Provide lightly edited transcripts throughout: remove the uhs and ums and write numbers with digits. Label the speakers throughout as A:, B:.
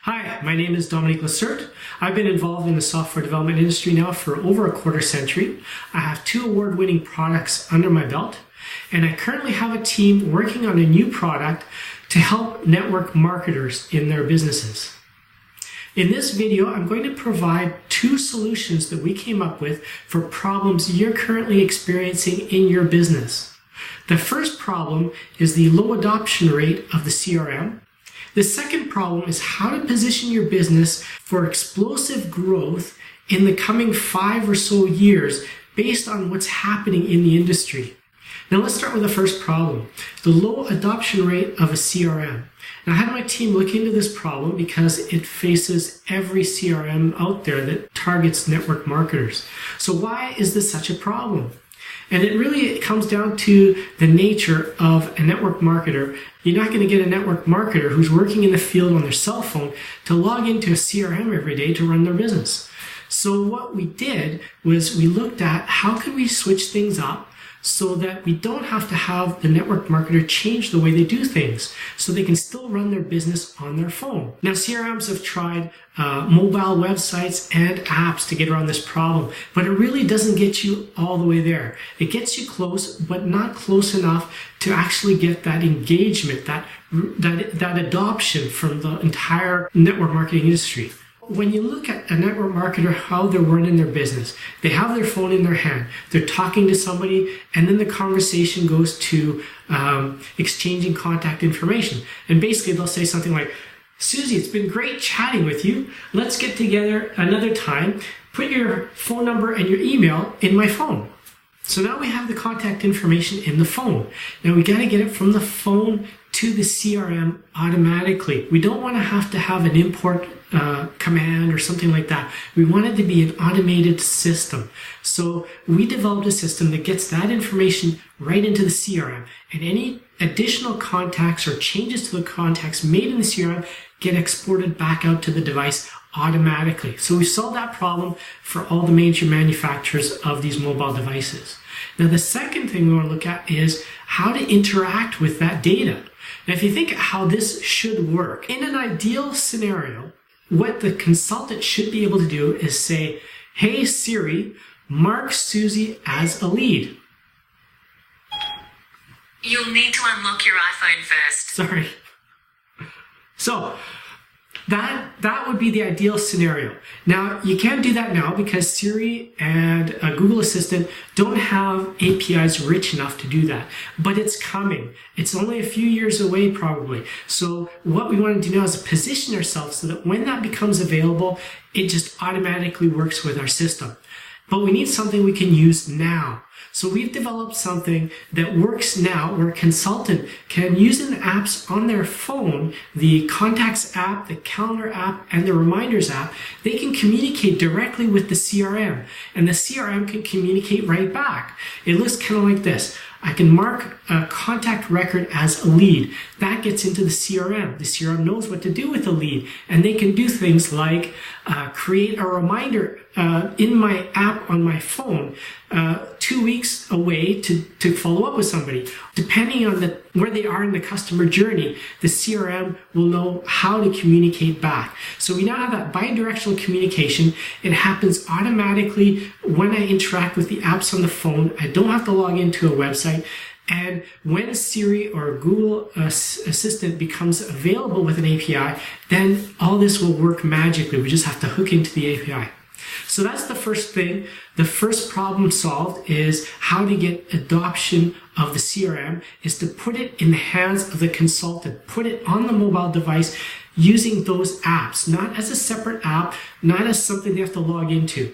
A: Hi, my name is Dominique Lessert. I've been involved in the software development industry now for over a quarter century. I have 2 award-winning products under my belt, and I currently have a team working on a new product to help network marketers in their businesses. In this video, I'm going to provide 2 solutions that we came up with for problems you're currently experiencing in your business. The first problem is the low adoption rate of the CRM. The second problem is how to position your business for explosive growth in the coming 5 or so years based on what's happening in the industry. Now let's start with the first problem, the low adoption rate of a CRM. Now I had my team look into this problem because it faces every CRM out there that targets network marketers. So why is this such a problem? And it really comes down to the nature of a network marketer. You're not going to get a network marketer who's working in the field on their cell phone to log into a CRM every day to run their business. So what we did was we looked at how can we switch things up so that we don't have to have the network marketer change the way they do things so they can still run their business on their phone. Now, CRMs have tried mobile websites and apps to get around this problem, but it really doesn't get you all the way there. It gets you close, but not close enough to actually get that engagement, that adoption from the entire network marketing industry. When you look at a network marketer, how they're running their business, they have their phone in their hand, they're talking to somebody, and then the conversation goes to exchanging contact information. And basically they'll say something like, "Susie, it's been great chatting with you. Let's get together another time. Put your phone number and your email in my phone." So now we have the contact information in the phone. Now we got to get it from the phone to the CRM automatically. We don't want to have an import command or something like that. We want it to be an automated system. So we developed a system that gets that information right into the CRM, and any additional contacts or changes to the contacts made in the CRM get exported back out to the device automatically. So we solved that problem for all the major manufacturers of these mobile devices. Now the second thing we want to look at is how to interact with that data. Now if you think how this should work, in an ideal scenario, what the consultant should be able to do is say, "Hey Siri, mark Susie as a lead."
B: You'll need to unlock your iPhone first.
A: Sorry. So that would be the ideal scenario. Now, you can't do that now because Siri and Google Assistant don't have APIs rich enough to do that. But it's coming. It's only a few years away probably. So what we want to do now is position ourselves so that when that becomes available, it just automatically works with our system. But we need something we can use now. So we've developed something that works now where a consultant can use in the apps on their phone, the Contacts app, the Calendar app, and the Reminders app. They can communicate directly with the CRM, and the CRM can communicate right back. It looks kind of like this. I can mark a contact record as a lead. That gets into the CRM. The CRM knows what to do with the lead, and they can do things like create a reminder in my app on my phone 2 weeks away to follow up with somebody. Depending on where they are in the customer journey, the CRM will know how to communicate back. So we now have that bi-directional communication. It happens automatically when I interact with the apps on the phone. I don't have to log into a website. And when Siri or Google Assistant becomes available with an API, then all this will work magically. We just have to hook into the API. So that's the first thing. The first problem solved is how to get adoption of the CRM is to put it in the hands of the consultant, put it on the mobile device using those apps, not as a separate app, not as something they have to log into.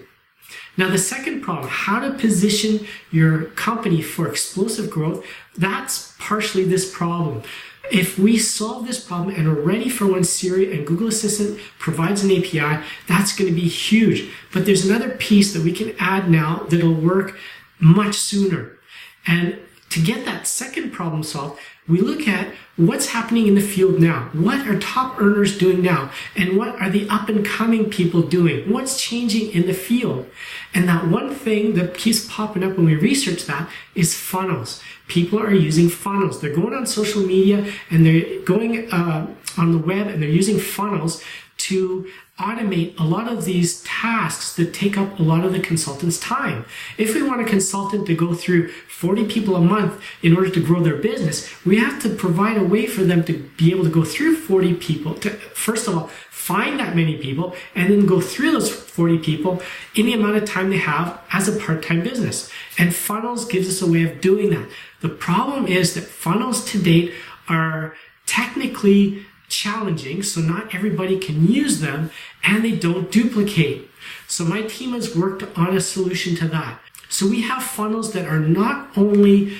A: Now, the second problem, how to position your company for explosive growth, that's partially this problem. If we solve this problem and are ready for when Siri and Google Assistant provides an API, that's going to be huge. But there's another piece that we can add now that'll work much sooner. And to get that second problem solved, we look at what's happening in the field now. What are top earners doing now? And what are the up and coming people doing? What's changing in the field? And that one thing that keeps popping up when we research that is funnels. People are using funnels. They're going on social media and they're going on the web and they're using funnels to automate a lot of these tasks that take up a lot of the consultant's time. If we want a consultant to go through 40 people a month in order to grow their business, we have to provide a way for them to be able to go through 40 people, to first of all, find that many people, and then go through those 40 people in the amount of time they have as a part-time business. And Funnels gives us a way of doing that. The problem is that funnels to date are technically challenging, so not everybody can use them, and they don't duplicate. So my team has worked on a solution to that. So we have funnels that are not only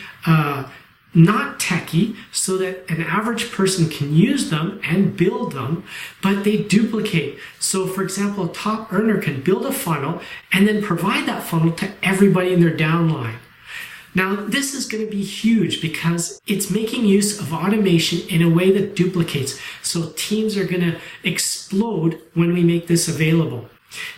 A: not techy, so that an average person can use them and build them, but they duplicate. So for example, a top earner can build a funnel and then provide that funnel to everybody in their downline. Now, this is going to be huge because it's making use of automation in a way that duplicates. So teams are going to explode when we make this available.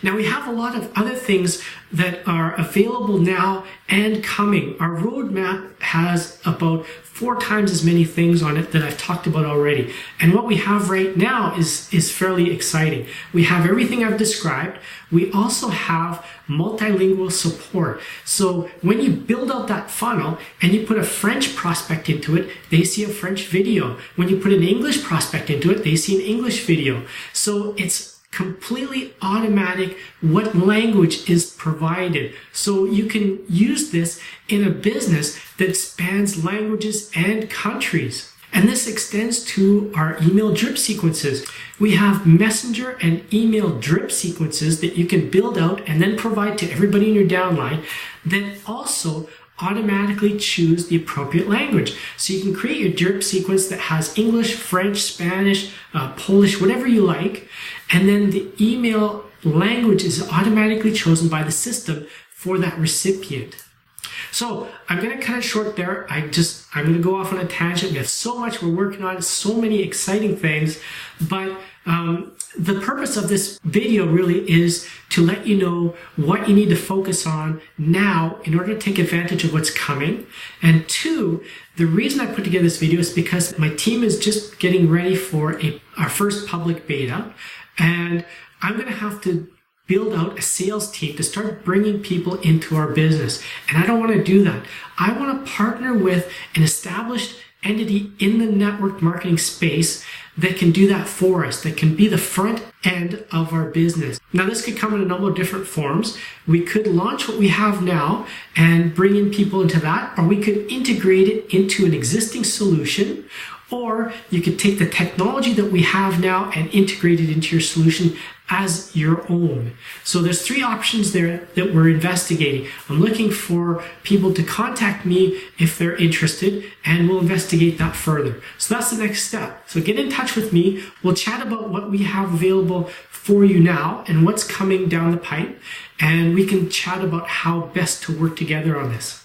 A: Now, we have a lot of other things that are available now and coming. Our roadmap has about 4 times as many things on it that I've talked about already. And what we have right now is fairly exciting. We have everything I've described. We also have multilingual support. So when you build out that funnel and you put a French prospect into it, they see a French video. When you put an English prospect into it, they see an English video. So it's completely automatic what language is provided. So you can use this in a business that spans languages and countries. And this extends to our email drip sequences. We have messenger and email drip sequences that you can build out and then provide to everybody in your downline that also automatically choose the appropriate language. So you can create your drip sequence that has English, French, Spanish, Polish, whatever you like. And then the email language is automatically chosen by the system for that recipient. So I'm going to cut it short there. I'm going to go off on a tangent. We have so much we're working on, so many exciting things. But the purpose of this video really is to let you know what you need to focus on now in order to take advantage of what's coming. And 2, the reason I put together this video is because my team is just getting ready for our first public beta. And I'm going to have to build out a sales team to start bringing people into our business. And I don't want to do that. I want to partner with an established entity in the network marketing space that can do that for us, that can be the front end of our business. Now, this could come in a number of different forms. We could launch what we have now and bring in people into that, or we could integrate it into an existing solution, or you could take the technology that we have now and integrate it into your solution as your own. So there's 3 options there that we're investigating. I'm looking for people to contact me if they're interested, and we'll investigate that further. So that's the next step. So get in touch with me. We'll chat about what we have available for you now and what's coming down the pipe, and we can chat about how best to work together on this.